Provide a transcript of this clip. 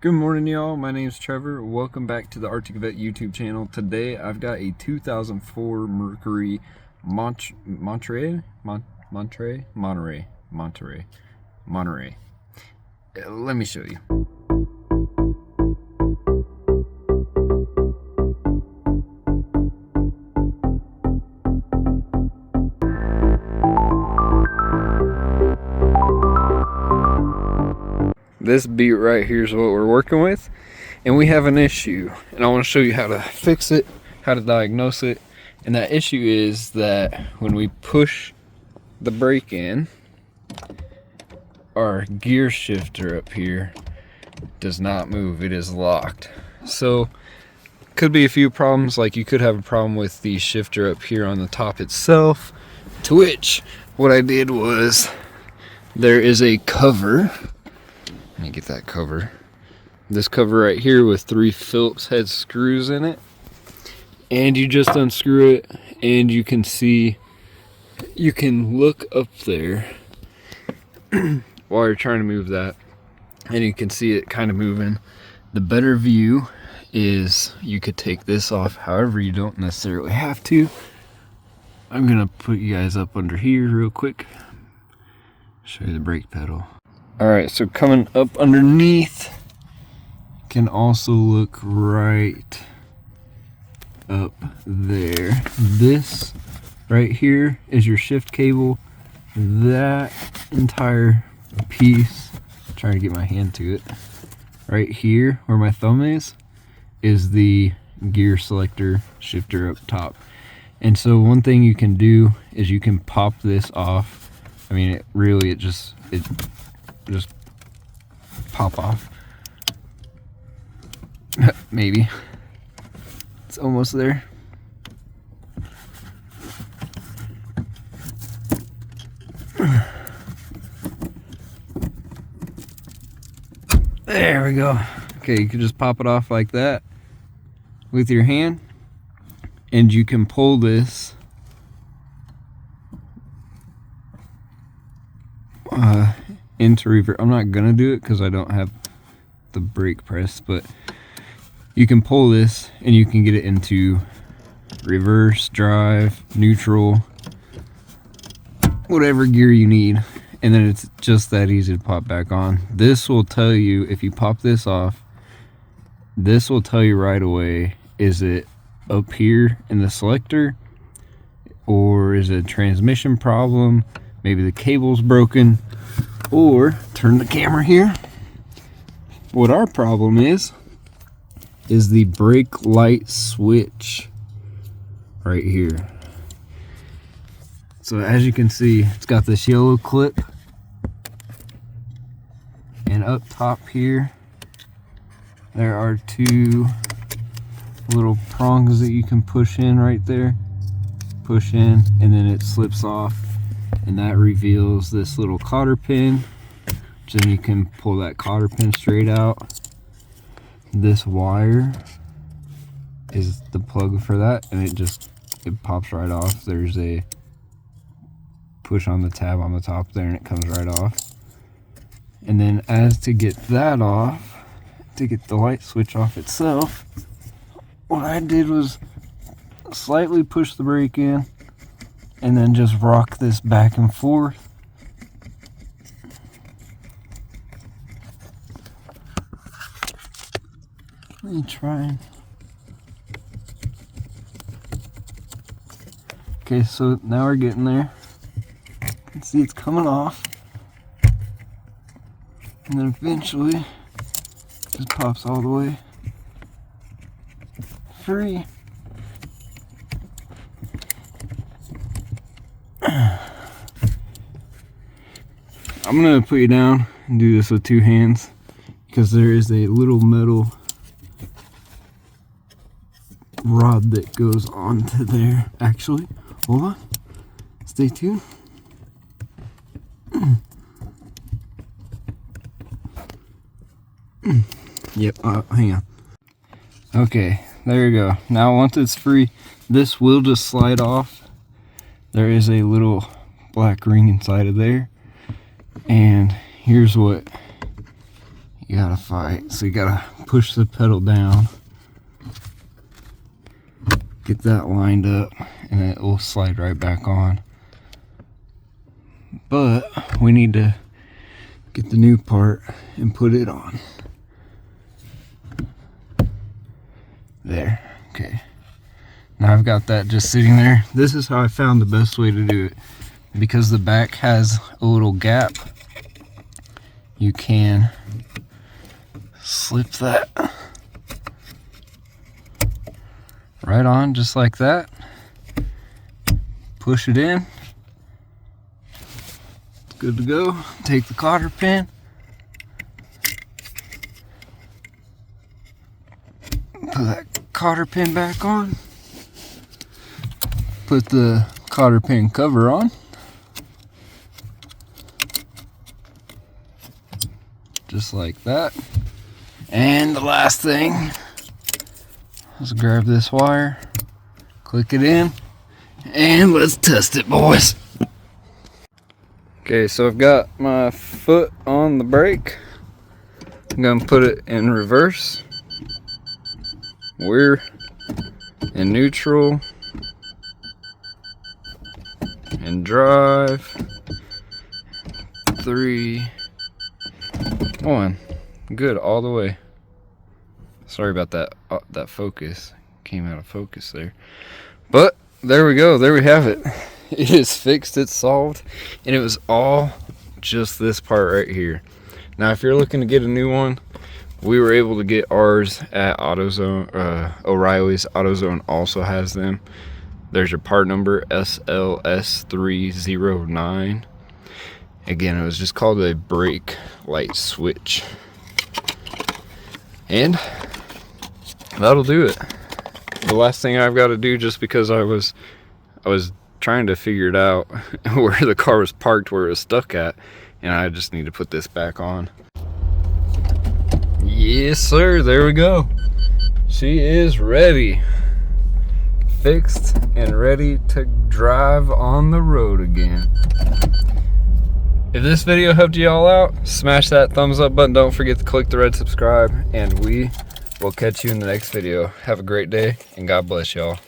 Good morning, y'all. My name is Trevor. Welcome back to the Arctic Vette YouTube channel. Today, I've got a 2004 Mercury Monterey. Let me show you. This beat right here is what we're working with, and we have an issue, and I want to show you how to fix it, how to diagnose it. And that issue is that when we push the brake in, our gear shifter up here does not move. It is locked. So could be a few problems. Like, you could have a problem with the shifter up here on the top itself, to which what I did was there is a cover. Let me get that cover. This cover right here with 3 Phillips head screws in it, and you just unscrew it, and you can see, you can look up there while you're trying to move that, and you can see it kind of moving. The better view is you could take this off. However, you don't necessarily have to. I'm gonna put you guys up under here real quick, show you the brake pedal. Alright, so coming up underneath, can also look right up there. This right here is your shift cable. That entire piece, I'm trying to get my hand to it, right here where my thumb is the gear selector shifter up top. And so one thing you can do is you can pop this off. I mean, it just pop off. Maybe it's almost there. There we go. Okay, you can just pop it off like that with your hand, and you can pull this into reverse. I'm not gonna do it because I don't have the brake press, but you can pull this and you can get it into reverse, drive, neutral, whatever gear you need, and then it's just that easy to pop back on. This will tell you, if you pop this off, this will tell you right away, is it up here in the selector, or is it a transmission problem? Maybe the cable's broken. Or turn the camera here. What our problem is the brake light switch right here. So as you can see, it's got this yellow clip, and up top here there are 2 little prongs that you can push in right there. Push in, and then it slips off, and that reveals this little cotter pin. So then you can pull that cotter pin straight out. This wire is the plug for that, and it pops right off. There's a push on the tab on the top there, and it comes right off. And then as to get that off, to get the light switch off itself, what I did was slightly push the brake in, and then just rock this back and forth. Let me try. Okay, so now we're getting there. You can see it's coming off, and then eventually it just pops all the way free. I'm gonna put you down and do this with 2 hands, because there is a little metal rod that goes onto there. Actually, hold on, stay tuned. Yep, hang on. Okay, there you go. Now once it's free, this will just slide off. There is a little black ring inside of there, and here's what you gotta fight. So you gotta push the pedal down, get that lined up, and it will slide right back on. But we need to get the new part and put it on. There, okay. Now I've got that just sitting there. This is how I found the best way to do it. Because the back has a little gap, you can slip that right on just like that. Push it in. It's good to go. Take the cotter pin. Put that cotter pin back on. Put the cotter pin cover on. Just like that. And the last thing is grab this wire, click it in, and let's test it, boys. Okay, so I've got my foot on the brake. I'm gonna put it in reverse. We're in neutral. And drive. 3, 1. Good all the way. Sorry about that. That focus came out of focus there. But there we go. There we have it. It is fixed. It's solved. And it was all just this part right here. Now, if you're looking to get a new one, we were able to get ours at AutoZone. O'Reilly's AutoZone also has them. There's your part number, SLS309. Again, it was just called a brake light switch. And that'll do it. The last thing I've got to do, just because I was trying to figure it out where the car was parked, where it was stuck at, and I just need to put this back on. Yes, sir. There we go. She is ready. Fixed and ready to drive on the road again. If this video helped you all out, smash that thumbs up button. Don't forget to click the red subscribe, and we will catch you in the next video. Have a great day, and God bless y'all.